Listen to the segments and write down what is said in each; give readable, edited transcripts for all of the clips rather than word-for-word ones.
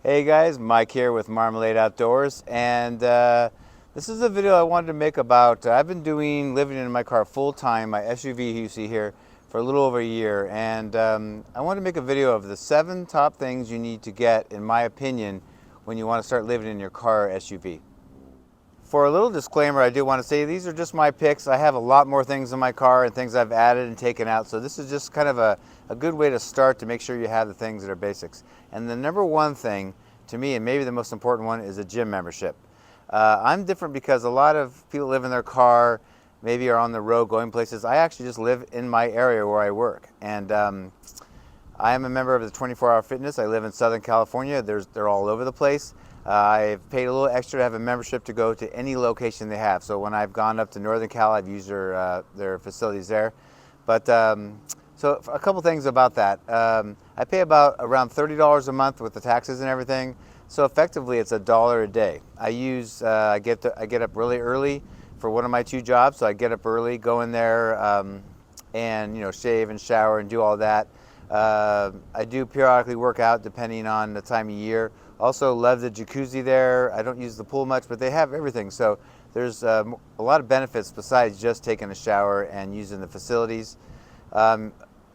Hey guys, Mike here with Marmalade Outdoors, and this is a video I wanted to make about, I've been living in my car full time, my SUV you see here, for a little over a year, and I want to make a video of the 7 top things you need to get, in my opinion, when you want to start living in your car or SUV. For a little disclaimer, I do want to say these are just my picks. I have a lot more things in my car and things I've added and taken out, so this is just kind of a good way to start to make sure you have the things that are basics. And the number one thing to me, and maybe the most important one, is a gym membership. I'm different because a lot of people live in their car, maybe are on the road going places. I actually just live in my area where I work, and I am a member of the 24-Hour Fitness. I live in Southern California. They're all over the place. I've paid a little extra to have a membership to go to any location they have. So when I've gone up to Northern Cal, I've used their facilities there. But so a couple things about that. I pay around $30 a month with the taxes and everything. So effectively, it's $1 a day. I get up really early for one of my 2 jobs. So I get up early, go in there, and shave and shower and do all that. I do periodically work out depending on the time of year. Also love the jacuzzi there. I don't use the pool much, but they have everything. So there's a lot of benefits besides just taking a shower and using the facilities.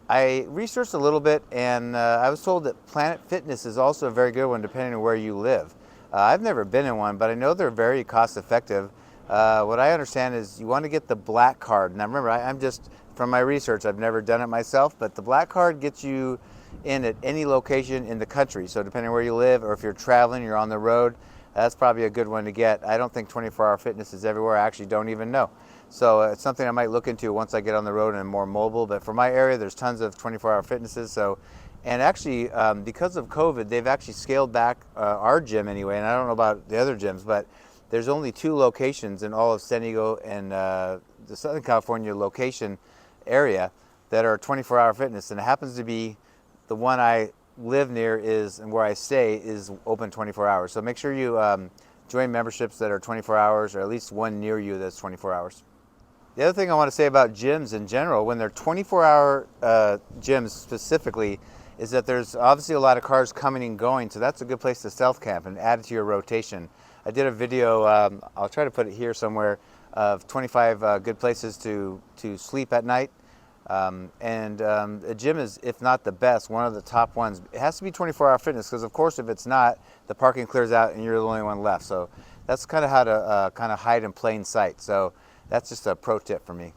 I researched a little bit, and I was told that Planet Fitness is also a very good one depending on where you live. I've never been in one, but I know they're very cost effective. What I understand is you want to get the black card. Now remember, I'm just, from my research, I've never done it myself, but the black card gets you in at any location in the country. So depending on where you live, or if you're traveling, you're on the road, that's probably a good one to get. I don't think 24-Hour Fitness is everywhere. I actually don't even know. So it's something I might look into once I get on the road and I'm more mobile. But for my area, there's tons of 24-Hour Fitnesses. So, and actually, because of COVID, they've actually scaled back our gym anyway. And I don't know about the other gyms, but there's only 2 locations in all of San Diego and the Southern California location area that are 24-Hour Fitness, and it happens to be the one I live near and where I stay is open 24 hours. So make sure you join memberships that are 24 hours, or at least one near you that's 24 hours. The other thing I want to say about gyms in general, when they're 24-hour gyms specifically, is that there's obviously a lot of cars coming and going, so that's a good place to self-camp and add it to your rotation. I did a video, I'll try to put it here somewhere, of 25 good places to sleep at night. A gym is, if not the best, one of the top ones. It has to be 24-Hour Fitness, because of course if it's not, the parking clears out and you're the only one left. So that's kind of how to kind of hide in plain sight. So that's just a pro tip for me.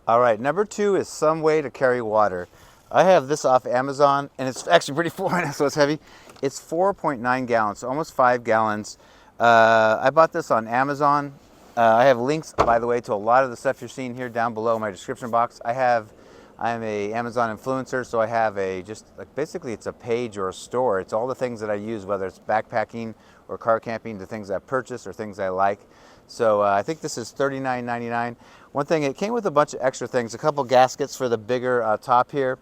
All right, number 2 is some way to carry water. I have this off Amazon, and it's actually pretty full right now, so it's heavy. It's 4.9 gallons, so almost 5 gallons. I bought this on Amazon. I have links, by the way, to a lot of the stuff you're seeing here down below in my description box. I'm a Amazon influencer, so I have basically it's a page or a store. It's all the things that I use, whether it's backpacking or car camping, the things I purchase or things I like. So I think this is $39.99. One thing, it came with a bunch of extra things, a couple gaskets for the bigger top here.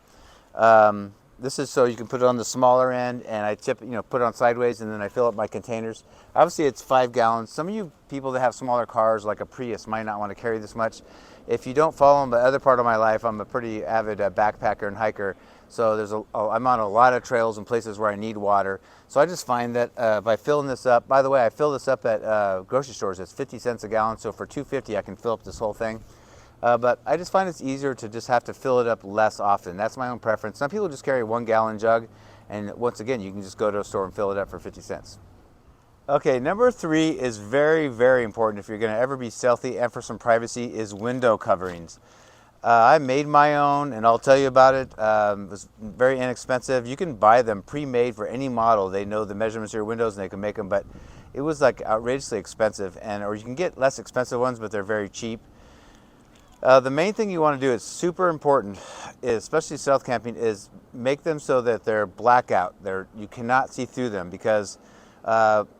This is so you can put it on the smaller end, and I put it on sideways, and then I fill up my containers. Obviously it's 5 gallons. Some of you people that have smaller cars like a Prius might not want to carry this much. If you don't follow the other part of my life, I'm a pretty avid backpacker and hiker. So I'm on a lot of trails and places where I need water. So I just find that by filling this up, by the way, I fill this up at grocery stores. It's 50 cents a gallon. So for $2.50, I can fill up this whole thing. But I just find it's easier to just have to fill it up less often. That's my own preference. Some people just carry a 1-gallon jug, and once again, you can just go to a store and fill it up for 50 cents. Okay, number 3 is very, very important if you're going to ever be stealthy and for some privacy, is window coverings. I made my own, and I'll tell you about it. It was very inexpensive. You can buy them pre-made for any model. They know the measurements of your windows, and they can make them, but it was like outrageously expensive. Or you can get less expensive ones, but they're very cheap. The main thing you want to do, is super important, especially stealth camping, is make them so that they're blackout. You cannot see through them, because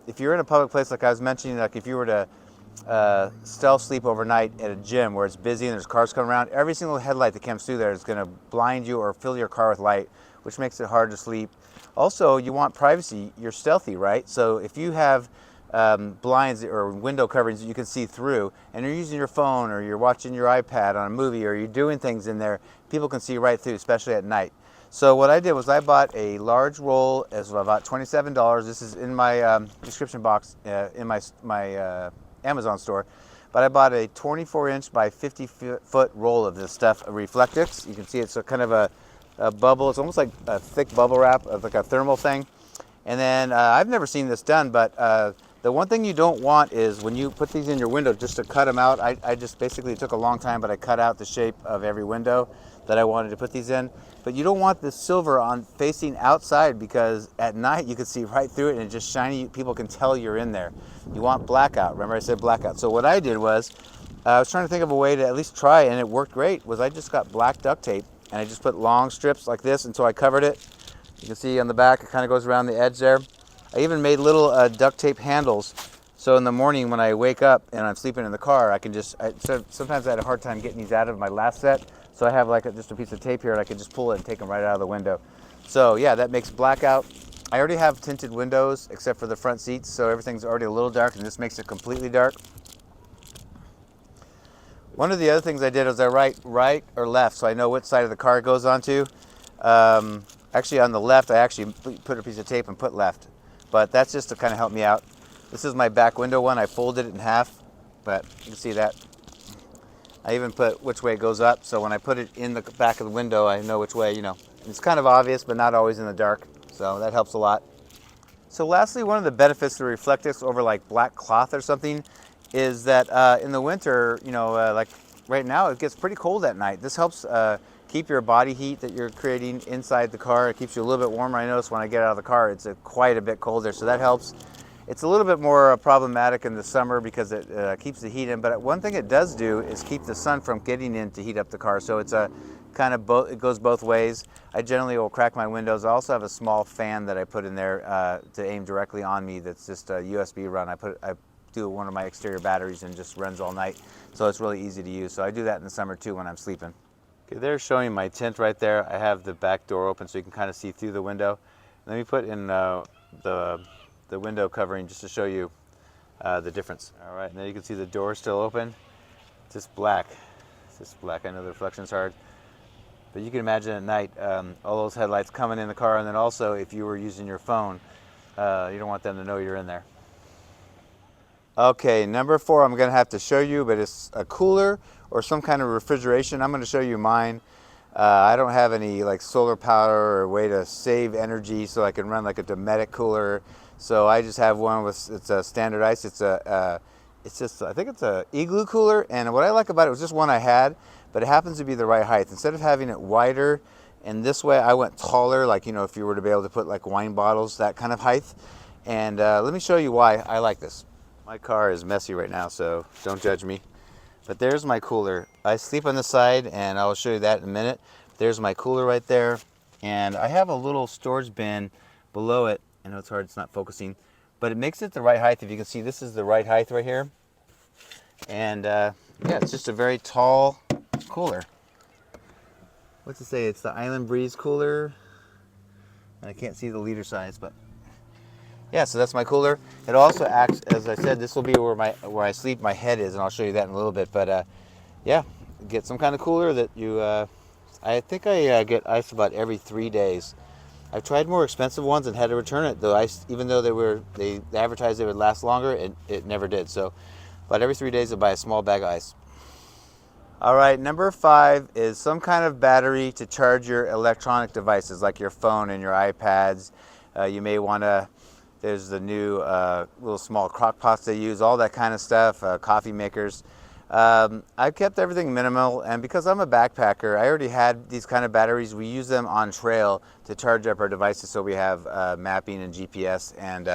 if you're in a public place, like I was mentioning, like if you were to stealth sleep overnight at a gym where it's busy and there's cars coming around, every single headlight that comes through there is going to blind you or fill your car with light, which makes it hard to sleep. Also, you want privacy. You're stealthy, right? So if you have blinds or window coverings that you can see through, and you're using your phone or you're watching your iPad on a movie or you're doing things in there, people can see right through, especially at night. So what I did was I bought a large roll as about $27. This is in my description box in my Amazon store. But I bought a 24-inch by 50-foot roll of this stuff, Reflectix. You can see it's a kind of a bubble. It's almost like a thick bubble wrap, like a thermal thing. And then I've never seen this done, but the one thing you don't want is when you put these in your window, just to cut them out. I just basically, it took a long time, but I cut out the shape of every window that I wanted to put these in. But you don't want this silver on facing outside, because at night you can see right through it and it's just shiny. People can tell you're in there. You want blackout. Remember I said blackout. So what I did was, I was trying to think of a way to at least try, and it worked great, was I just got black duct tape and I just put long strips like this until I covered it. You can see on the back, it kind of goes around the edge there. I even made little duct tape handles. So in the morning when I wake up and I'm sleeping in the car, I can just, sometimes I had a hard time getting these out of my last set. So I have like just a piece of tape here and I can just pull it and take them right out of the window. So yeah, that makes blackout. I already have tinted windows except for the front seats, so everything's already a little dark, and this makes it completely dark. One of the other things I did was I write right or left so I know which side of the car it goes onto. Actually on the left, I actually put a piece of tape and put left, but that's just to kind of help me out. This is my back window one. I folded it in half, but you can see that. I even put which way it goes up, so when I put it in the back of the window, I know which way, you know. It's kind of obvious, but not always in the dark, so that helps a lot. So lastly, one of the benefits to Reflectix over like black cloth or something is that in the winter, you know, like right now, it gets pretty cold at night. This helps keep your body heat that you're creating inside the car. It keeps you a little bit warmer. I notice when I get out of the car, it's quite a bit colder, so that helps. It's a little bit more problematic in the summer because it keeps the heat in, but one thing it does do is keep the sun from getting in to heat up the car. So it's a kind of it goes both ways. I generally will crack my windows. I also have a small fan that I put in there to aim directly on me. That's just a USB run. I do one of my exterior batteries and just runs all night, so it's really easy to use. So I do that in the summer too when I'm sleeping. Okay, they're showing my tint right there. I have the back door open so you can kind of see through the window. Let me put in the window covering just to show you the difference. All right, and then you can see the door still open. It's just black. It's just black. I know the reflection's hard, but you can imagine at night all those headlights coming in the car, and then also if you were using your phone, you don't want them to know you're in there. Okay, number 4 I'm gonna have to show you, but it's a cooler or some kind of refrigeration. I'm gonna show you mine. I don't have any like solar power or way to save energy so I can run like a Dometic cooler. So I just have one with, it's a standard ice. It's just, I think it's a Igloo cooler. And what I like about it was just one I had, but it happens to be the right height. Instead of having it wider and this way, I went taller, like, you know, if you were to be able to put like wine bottles, that kind of height. And let me show you why I like this. My car is messy right now, so don't judge me. But there's my cooler. I sleep on the side, and I'll show you that in a minute. There's my cooler right there. And I have a little storage bin below it. I know it's hard, it's not focusing, but it makes it the right height. If you can see, this is the right height right here. And yeah, it's just a very tall cooler. What's it say? It's the Island Breeze cooler. I can't see the liter size, but yeah, so that's my cooler. It also acts, as I said, this will be where I sleep, my head is, and I'll show you that in a little bit. But yeah, get some kind of cooler that you, I think I get ice about every 3 days. I've tried more expensive ones and had to return it, though even though they advertised they would last longer, it never did. So about every 3 days I buy a small bag of ice. All right, number 5 is some kind of battery to charge your electronic devices like your phone and your iPads. You may want to, there's the new little small crock pots they use, all that kind of stuff, coffee makers. I've kept everything minimal, and because I'm a backpacker, I already had these kind of batteries. We use them on trail to charge up our devices, so we have mapping and GPS and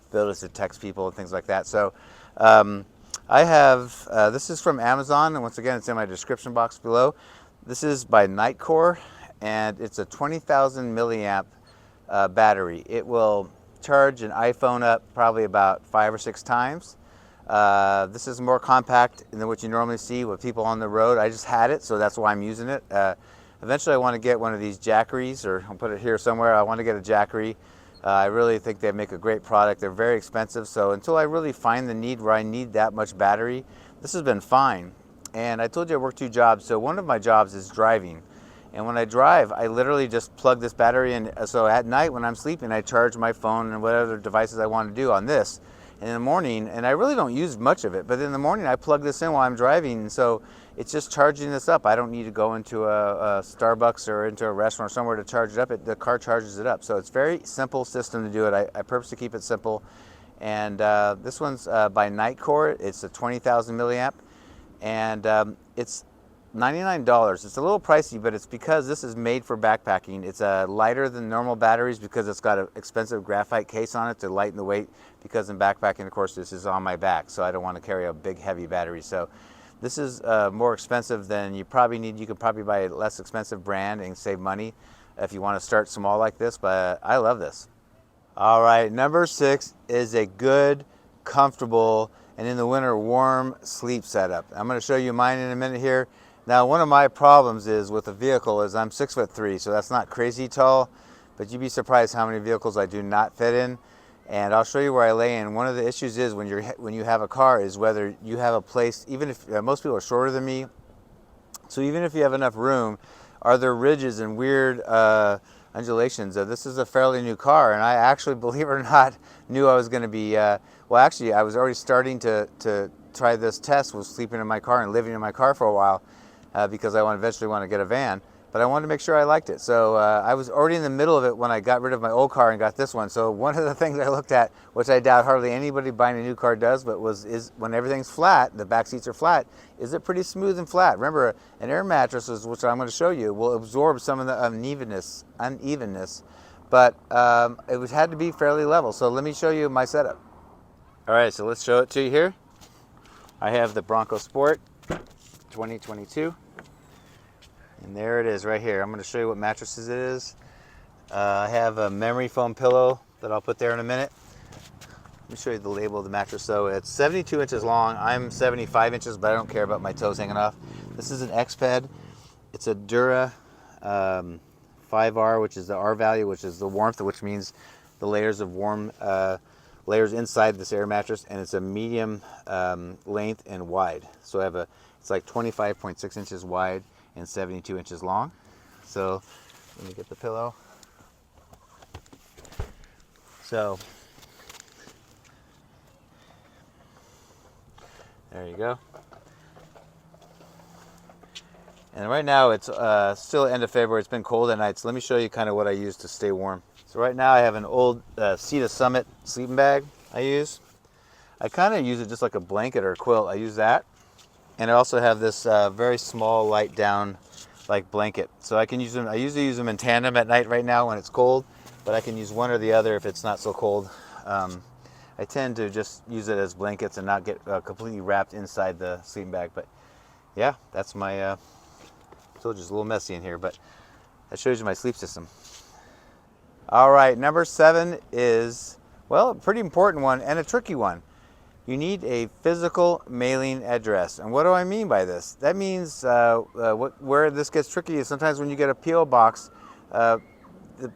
ability to text people and things like that. So I have, this is from Amazon, and once again, it's in my description box below. This is by Nightcore, and it's a 20,000 milliamp battery. It will charge an iPhone up probably about 5 or 6 times. This is more compact than what you normally see with people on the road. I just had it, so that's why I'm using it. Eventually I want to get one of these Jackeries, or I'll put it here somewhere. I want to get a Jackery. I really think they make a great product. They're very expensive, so until I really find the need where I need that much battery, this has been fine. And I told you I work 2 jobs, so one of my jobs is driving. And when I drive, I literally just plug this battery in. So at night when I'm sleeping, I charge my phone and whatever devices I want to do on this. And in the morning, and I really don't use much of it, but in the morning I plug this in while I'm driving. So it's just charging this up. I don't need to go into a Starbucks or into a restaurant or somewhere to charge it up. The car charges it up. So it's a very simple system to do it. I purposely keep it simple. And this one's by Nightcore. It's a 20,000 milliamp. And it's $99. It's a little pricey, but it's because this is made for backpacking. It's lighter than normal batteries because it's got an expensive graphite case on it to lighten the weight, because in backpacking, of course, this is on my back, so I don't want to carry a big heavy battery. So this is more expensive than you probably need. You could probably buy a less expensive brand and save money if you want to start small like this, but I love this. All right, number 6 is a good, comfortable, and in the winter, warm sleep setup. I'm going to show you mine in a minute here. Now, one of my problems is with the vehicle is I'm 6'3", so that's not crazy tall, but you'd be surprised how many vehicles I do not fit in. And I'll show you where I lay in. One of the issues is when you have a car is whether you have a place, even if most people are shorter than me, so even if you have enough room, are there ridges and weird undulations? This is a fairly new car, and I actually, believe it or not, knew I was going to be, well, actually, I was already starting to try this test with sleeping in my car and living in my car for a while because I eventually want to get a van. But I wanted to make sure I liked it. So I was already in the middle of it when I got rid of my old car and got this one. So one of the things I looked at, which I doubt hardly anybody buying a new car does, but is when everything's flat, the back seats are flat, is it pretty smooth and flat? Remember, an air mattress, which I'm going to show you, will absorb some of the unevenness, but it had to be fairly level. So let me show you my setup. All right, so let's show it to you here. I have the Bronco Sport 2022. And there it is right here. I'm going to show you what mattresses it is. I have a memory foam pillow that I'll put there in a minute. Let me show you the label of the mattress. So it's 72 inches long. I'm 75 inches, but I don't care about my toes hanging off. This is an X-Ped. It's a Dura 5R, which is the R value, which is the warmth, which means the layers of warm layers inside this air mattress, and it's a medium length and wide. So it's like 25.6 inches wide and 72 inches long. So let me get the pillow. So there you go. And right now it's still end of February. It's been cold at night, so let me show you kind of what I use to stay warm. So right now I have an old Cedar Summit sleeping bag I use. I kind of use it just like a blanket or a quilt. I use that. And I also have this very small light down like blanket. So I can use them, I usually use them in tandem at night right now when it's cold, but I can use one or the other if it's not so cold. I tend to just use it as blankets and not get completely wrapped inside the sleeping bag. But yeah, that's my, so just a little messy in here, but that shows you my sleep system. All right, number 7 is, well, a pretty important one and a tricky one. You need a physical mailing address. And what do I mean by this? That means where this gets tricky is sometimes when you get a P.O. box, the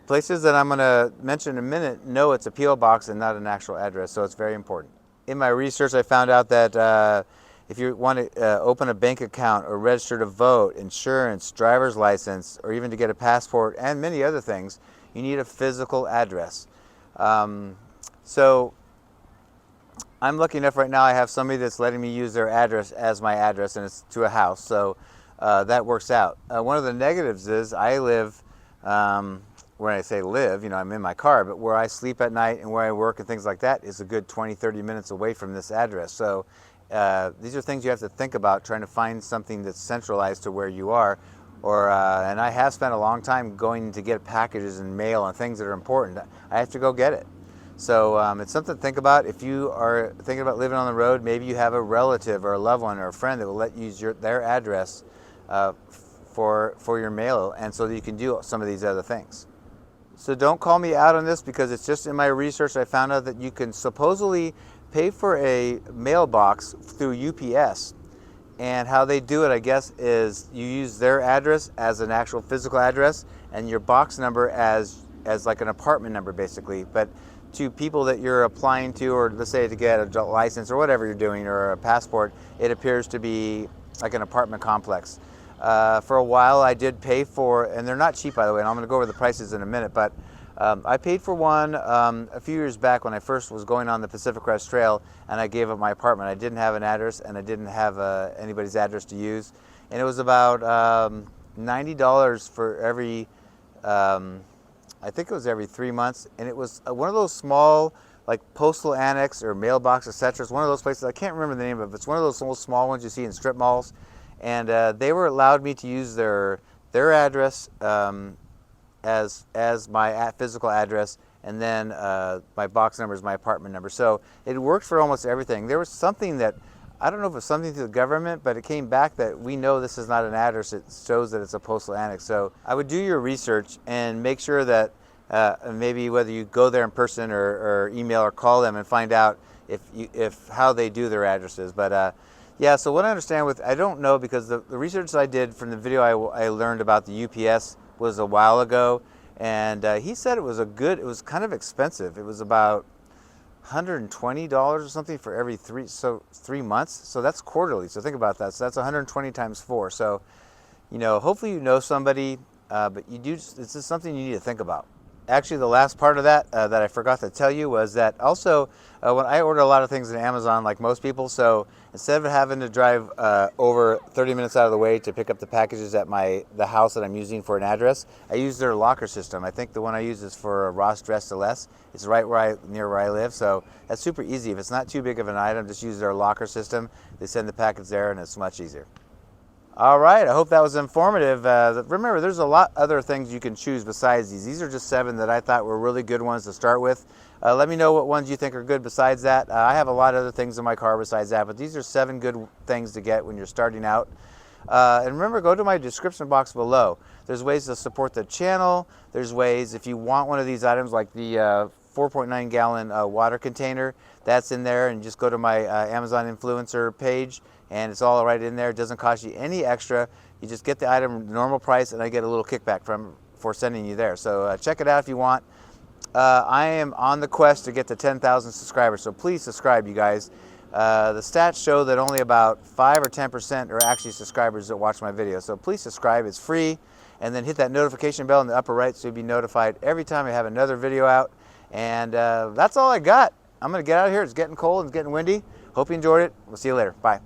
places that I'm going to mention in a minute know it's a P.O. box and not an actual address, so it's very important. In my research, I found out that if you want to open a bank account or register to vote, insurance, driver's license, or even to get a passport and many other things, you need a physical address. So I'm lucky enough right now I have somebody that's letting me use their address as my address, and it's to a house, so that works out. One of the negatives is I live, when I say live, I'm in my car, but where I sleep at night and where I work and things like that is a good 20-30 minutes away from this address. So these are things you have to think about, trying to find something that's centralized to where you are. And I have spent a long time going to get packages and mail and things that are important. I have to go get it. So it's something to think about. If you are thinking about living on the road, maybe you have a relative or a loved one or a friend that will let you use their address for your mail, and so that you can do some of these other things. So don't call me out on this, because it's just in my research I found out that you can supposedly pay for a mailbox through UPS. And how they do it, I guess, is you use their address as an actual physical address and your box number as like an apartment number, basically. But to people that you're applying to, or let's say to get a license or whatever you're doing, or a passport, it appears to be like an apartment complex. For a while I did pay for, and they're not cheap by the way, and I'm going to go over the prices in a minute, but I paid for one a few years back when I first was going on the Pacific Crest Trail, and I gave up my apartment. I didn't have an address, and I didn't have anybody's address to use, and it was about $90 for every, I think it was every 3 months, and it was one of those small, like postal annex or mailbox, etc. It's one of those places, I can't remember the name of it. It's one of those little small ones you see in strip malls, and they were allowed me to use their address as my physical address, and then my box number is my apartment number. So it worked for almost everything. There was something that, I don't know if it was something to the government, but it came back that we know this is not an address. It shows that it's a postal annex. So I would do your research and make sure that maybe whether you go there in person or email or call them and find out if how they do their addresses. But yeah, so what I understand with, I don't know, because the research that I did from the video I learned about the UPS was a while ago, and he said it was it was kind of expensive. It was about $120 or something for every 3 months. So that's quarterly. So think about that. So that's 120 times 4. So, you know, hopefully you know somebody, but it's just something you need to think about. Actually, the last part of that that I forgot to tell you was that also when I order a lot of things on Amazon, like most people, so instead of having to drive over 30 minutes out of the way to pick up the packages at the house that I'm using for an address, I use their locker system. I think the one I use is for Ross Dress to Less. It's right near where I live, so that's super easy. If it's not too big of an item, just use their locker system. They send the package there, and it's much easier. All right, I hope that was informative. Remember, there's a lot other things you can choose besides these. These are just 7 that I thought were really good ones to start with. Let me know what ones you think are good besides that. I have a lot of other things in my car besides that, but these are 7 good things to get when you're starting out. And remember, go to my description box below. There's ways to support the channel. There's ways, if you want one of these items like the 4.9 gallon water container, that's in there, and just go to my Amazon influencer page, and it's all right in there. It doesn't cost you any extra. You just get the item normal price, and I get a little kickback for sending you there. So check it out if you want. I am on the quest to get to 10,000 subscribers, so please subscribe, you guys. The stats show that only about 5 or 10% are actually subscribers that watch my videos, so please subscribe. It's free, and then hit that notification bell in the upper right so you'll be notified every time I have another video out. And that's all I got. I'm going to get out of here. It's getting cold and it's getting windy. Hope you enjoyed it. We'll see you later. Bye.